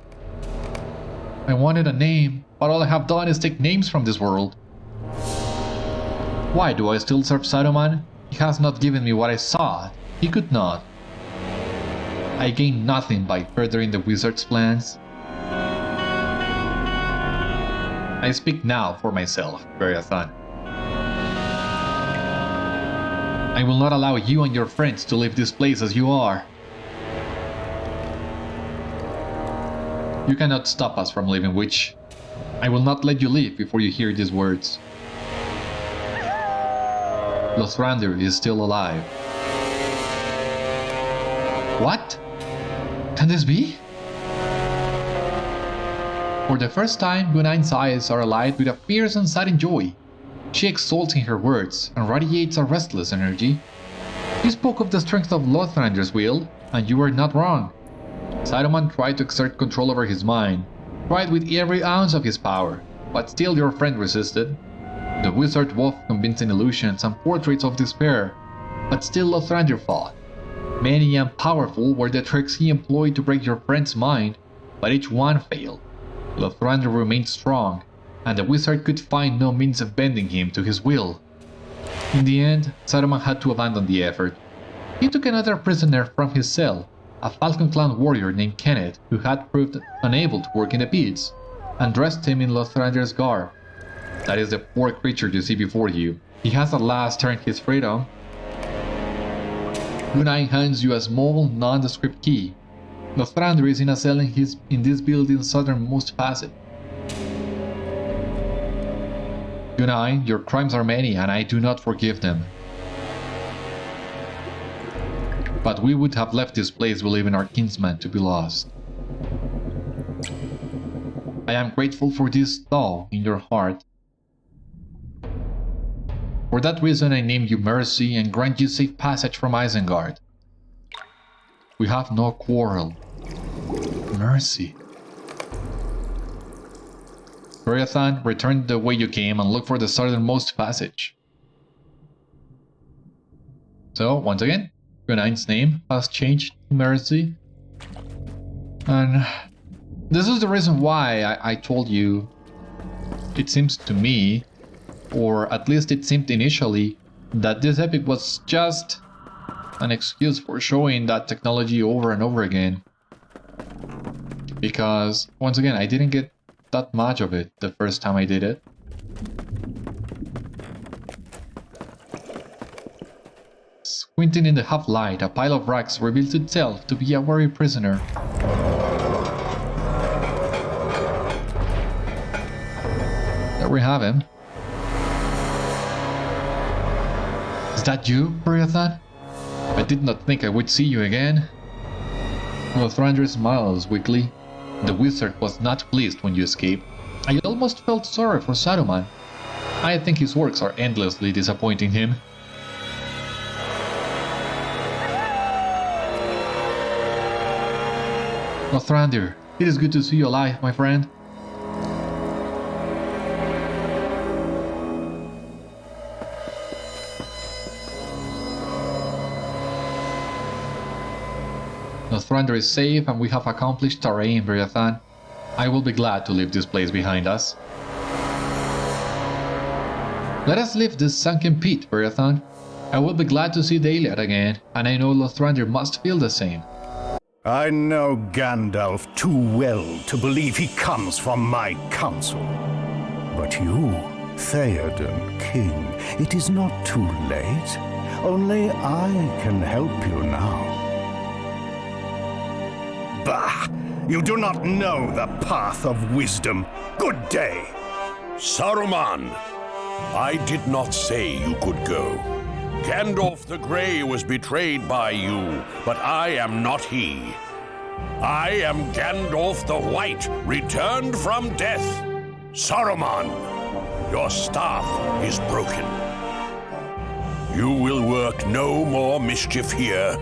I wanted a name, but all I have done is take names from this world. Why do I still serve Saruman? He has not given me what I sought. He could not. I gain nothing by furthering the wizard's plans. I speak now for myself, Beriathan. I will not allow you and your friends to leave this place as you are. You cannot stop us from leaving, Witch. I will not let you leave before you hear these words. Lothrandir is still alive. What? Can this be? For the first time, Gunnhild's eyes are alight with a fierce and sudden joy. She exults in her words and radiates a restless energy. You spoke of the strength of Lothrandir's will, and you were not wrong. Saruman tried to exert control over his mind, tried with every ounce of his power, but still your friend resisted. The wizard wove convincing illusions and portraits of despair, but still Lothrandir fought. Many and powerful were the tricks he employed to break your friend's mind, but each one failed. Lothrandir remained strong, and the wizard could find no means of bending him to his will. In the end, Saruman had to abandon the effort. He took another prisoner from his cell, a Falcon Clan warrior named Kenneth, who had proved unable to work in the pits, and dressed him in Lothrandir's garb. That is the poor creature you see before you. He has at last earned his freedom. Gunhild hands you a small, nondescript key. Lothrandir is in a cell in this building's southernmost passage. Gunhild, your crimes are many, and I do not forgive them. But we would have left this place believing our kinsman to be lost. I am grateful for this thaw in your heart. For that reason I name you Mercy and grant you safe passage from Isengard. We have no quarrel. Mercy. Beriathan, return the way you came and look for the southernmost passage. So, once again, Gunnhild's name has changed to Mercy. And this is the reason why I told you, it seems to me, or at least it seemed initially, that this epic was just an excuse for showing that technology over and over again. Because, once again, I didn't get that much of it the first time I did it. Squinting in the half-light, a pile of rags reveals itself to be a weary prisoner. There we have him. Is that you, Beriathan? I did not think I would see you again. Lothrandir smiles weakly. The wizard was not pleased when you escaped. I almost felt sorry for Saruman. I think his works are endlessly disappointing him. Lothrandir, it is good to see you alive, my friend. Lothrandir is safe and we have accomplished our aim, Beriathan. I will be glad to leave this place behind us. Let us leave this sunken pit, Beriathan. I will be glad to see Daylight again, and I know Lothrandir must feel the same. I know Gandalf too well to believe he comes from my counsel. But you, Theoden King, it is not too late. Only I can help you now. Bah! You do not know the path of wisdom. Good day! Saruman, I did not say you could go. Gandalf the Grey was betrayed by you, but I am not he. I am Gandalf the White, returned from death. Saruman, your staff is broken. You will work no more mischief here.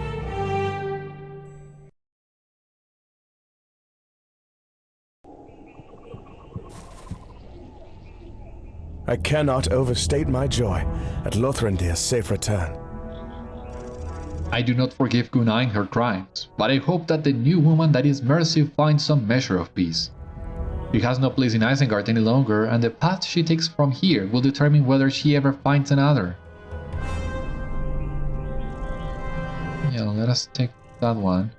I cannot overstate my joy at Lothrandir's safe return. I do not forgive Gunnain her crimes, but I hope that the new woman that is Mercy finds some measure of peace. She has no place in Isengard any longer, and the path she takes from here will determine whether she ever finds another. Yeah, let us take that one.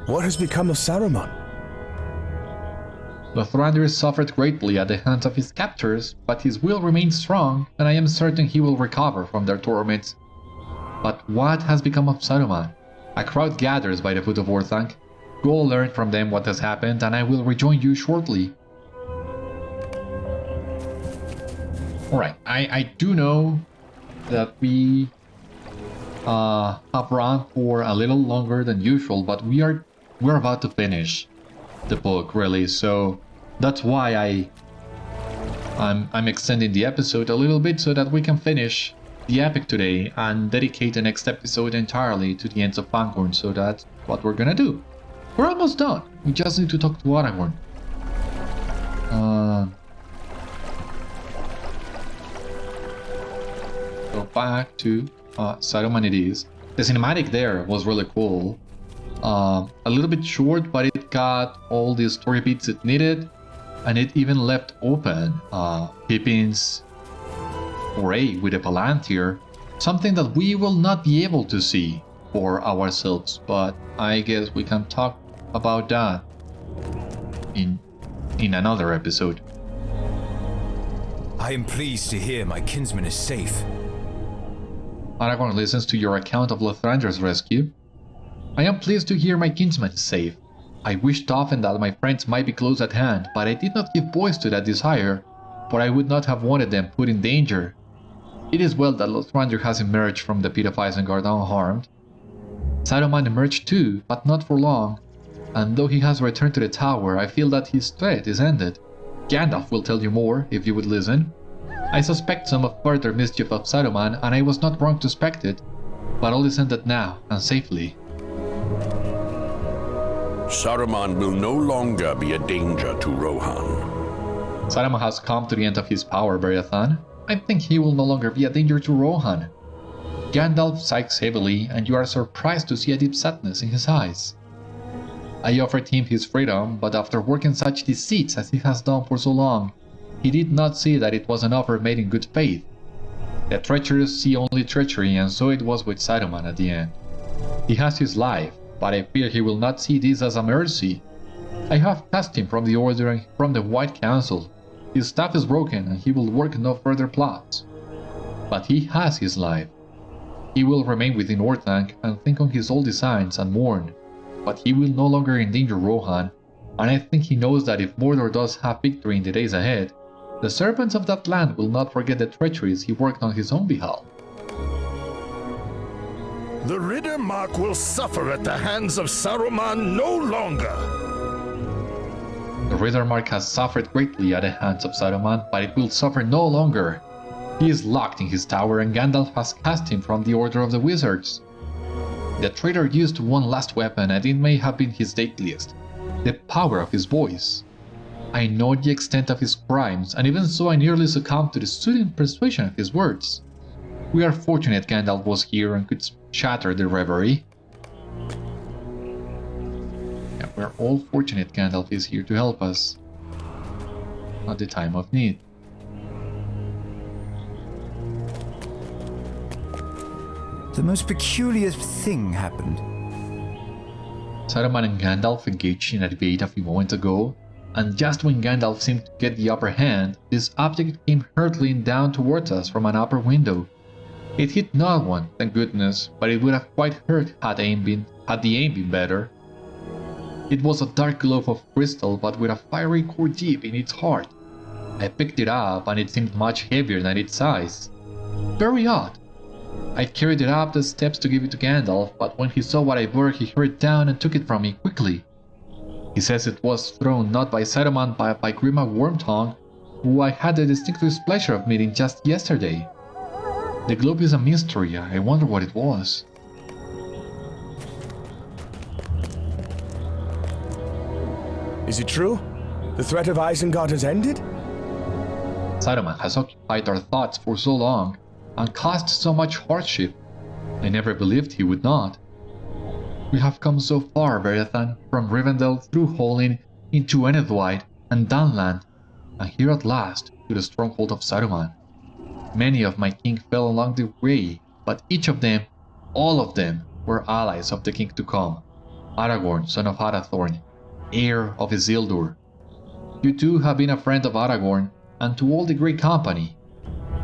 What has become of Saruman? Lothrandir suffered greatly at the hands of his captors, but his will remains strong, and I am certain he will recover from their torments. But what has become of Saruman? A crowd gathers by the foot of Orthanc. Go learn from them what has happened, and I will rejoin you shortly. Alright, I do know that we have run for a little longer than usual, but we're about to finish the book, really, so that's why I'm extending the episode a little bit so that we can finish the epic today and dedicate the next episode entirely to the Ents of Fangorn. So that's what we're gonna do. We're almost done. We just need to talk to Aragorn. Go back to Saruman it is. The cinematic there was really cool. A little bit short, but it got all the story beats it needed, and it even left open Pippin's foray with the Palantir, something that we will not be able to see for ourselves, but I guess we can talk about that in another episode. I am pleased to hear my kinsman is safe. Aragorn listens to your account of Lothrandir's rescue. I am pleased to hear my kinsman is safe. I wished often that my friends might be close at hand, but I did not give voice to that desire, for I would not have wanted them put in danger. It is well that Lothrandir has emerged from the Pit of Isengard unharmed. Saruman emerged too, but not for long, and though he has returned to the tower, I feel that his threat is ended. Gandalf will tell you more, if you would listen. I suspect some of further mischief of Saruman, and I was not wrong to suspect it, but all is ended now, and safely. Saruman will no longer be a danger to Rohan. Saruman has come to the end of his power, Beriathan. I think he will no longer be a danger to Rohan. Gandalf sighs heavily, and you are surprised to see a deep sadness in his eyes. I offered him his freedom, but after working such deceits as he has done for so long, he did not see that it was an offer made in good faith. The treacherous see only treachery, and so it was with Saruman at the end. He has his life, but I fear he will not see this as a mercy. I have cast him from the Order and from the White Council. His staff is broken, and he will work no further plots. But he has his life. He will remain within Orthanc and think on his old designs and mourn, but he will no longer endanger Rohan, and I think he knows that if Mordor does have victory in the days ahead, the servants of that land will not forget the treacheries he worked on his own behalf. The Riddermark will suffer at the hands of Saruman no longer. The Riddermark has suffered greatly at the hands of Saruman, but it will suffer no longer. He is locked in his tower, and Gandalf has cast him from the Order of the Wizards. The traitor used one last weapon, and it may have been his deadliest: the power of his voice. I know the extent of his crimes, and even so I nearly succumbed to the soothing persuasion of his words. We are fortunate Gandalf was here and could shatter the reverie. Yeah, we're all fortunate Gandalf is here to help us at the time of need. The most peculiar thing happened. Saruman and Gandalf engaged in a debate a few moments ago, and just when Gandalf seemed to get the upper hand, this object came hurtling down towards us from an upper window. It hit no one, thank goodness, but it would have quite hurt had the aim been better. It was a dark globe of crystal, but with a fiery core deep in its heart. I picked it up, and it seemed much heavier than its size. Very odd. I carried it up the steps to give it to Gandalf, but when he saw what I bore, he hurried down and took it from me quickly. He says it was thrown not by Saruman but by Grima Wormtongue, who I had the distinctive pleasure of meeting just yesterday. The globe is a mystery. I wonder what it was. Is it true? The threat of Isengard has ended? Saruman has occupied our thoughts for so long and caused so much hardship. I never believed he would not. We have come so far, Beriathan, from Rivendell through Hollin into Enedwide and Dunland, and here at last to the stronghold of Saruman. Many of my king fell along the way, but each of them, all of them, were allies of the king to come. Aragorn, son of Arathorn, heir of Isildur. You too have been a friend of Aragorn, and to all the great company.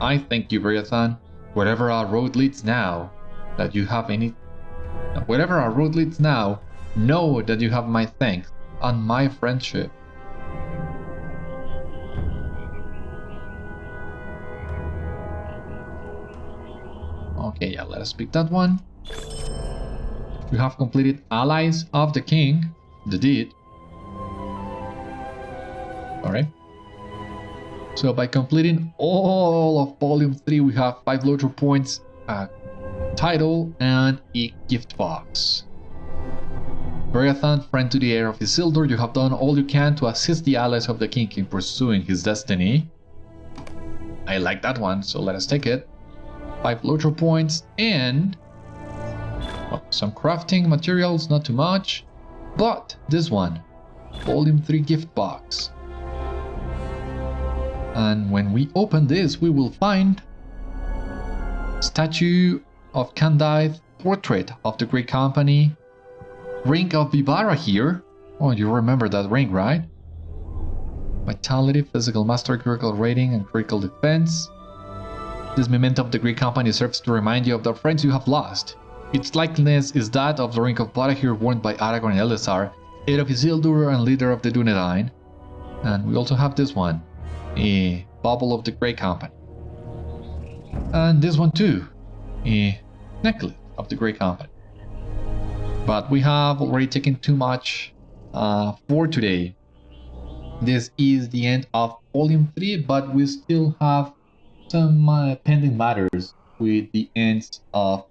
I thank you, Beriathan, wherever our road leads now, know that you have my thanks and my friendship. Okay, yeah, let us pick that one. We have completed Allies of the King, the deed. Alright. So by completing all of Volume 3, we have 5 LOTRO points, a title, and a gift box. Beriathan, friend to the heir of Isildur, you have done all you can to assist the allies of the king in pursuing his destiny. I like that one, so let us take it. 5 LOTRO points and some crafting materials, not too much, but this one, Volume 3 gift box. And when we open this, we will find statue of Candaith, portrait of the Great Company, ring of Vivara here. Oh, you remember that ring, right? Vitality, physical mastery, critical rating, and critical defense. This memento of the Great Company serves to remind you of the friends you have lost. Its likeness is that of the ring of Barahir worn by Aragorn and Elessar, heir of Isildur and leader of the Dunedain. And we also have this one, a bauble of the Great Company. And this one too, a necklace of the Great Company. But we have already taken too much for today. This is the end of Volume 3, but we still have some pending matters with the Ents of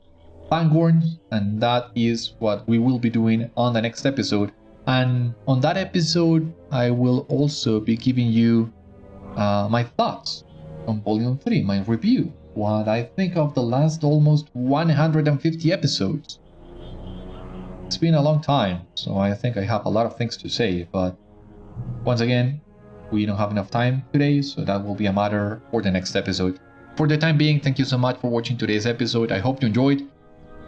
Fangorn, and that is what we will be doing on the next episode. And on that episode, I will also be giving you my thoughts on Volume 3, my review, what I think of the last almost 150 episodes. It's been a long time, so I think I have a lot of things to say, but once again, we don't have enough time today, so that will be a matter for the next episode. For the time being, thank you so much for watching today's episode. I hope you enjoyed,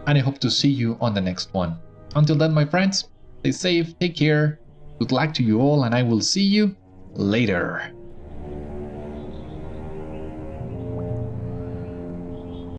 and I hope to see you on the next one. Until then, my friends, stay safe, take care, good luck to you all, and I will see you later.